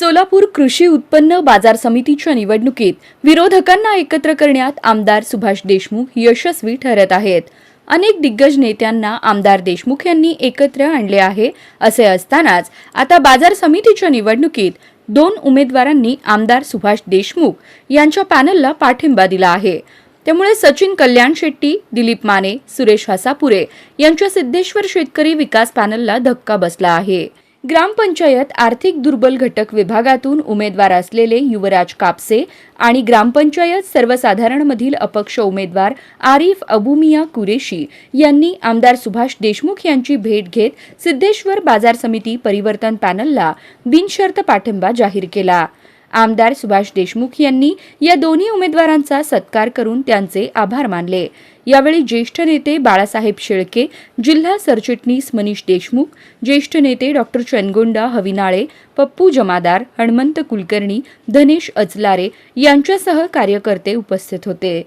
सोलापूर कृषी उत्पन्न बाजार समितीच्या निवडणुकीत विरोधकांना एकत्र करण्यात आमदार सुभाष देशमुख यशस्वी ठरत आहेत. अनेक दिग्गज नेत्यांना आमदार देशमुख यांनी एकत्र आणले आहे. असे असतानाच आता बाजार समितीच्या निवडणुकीत 2 उमेदवारांनी आमदार सुभाष देशमुख यांच्या पॅनलला पाठिंबा दिला आहे. त्यामुळे सचिन कल्याण शेट्टी, दिलीप माने, सुरेश हसापुरे यांच्या सिद्धेश्वर शेतकरी विकास पॅनलला धक्का बसला आहे. ग्रामपंचायत आर्थिक दुर्बल घटक विभागातून उमेदवार असलेले युवराज कापसे आणि ग्रामपंचायत सर्वसाधारणमधील अपक्ष उमेदवार आरिफ अबुमिया कुरेशी यांनी आमदार सुभाष देशमुख यांची भेट घेत सिद्धेश्वर बाजार समिती परिवर्तन पॅनलला बिनशर्त पाठिंबा जाहीर केला. आमदार सुभाष देशमुख यांनी या दोन्ही उमेदवारांचा सत्कार करून त्यांचे आभार मानले. यावेळी ज्येष्ठ नेते बाळासाहेब शेळके, जिल्हा सरचिटणीस मनीष देशमुख, ज्येष्ठ नेते डॉक्टर चनगोंडा हविनाळे, पप्पू जमादार, हणमंत कुलकर्णी, धनेश अचलारे यांच्यासह कार्यकर्ते उपस्थित होते.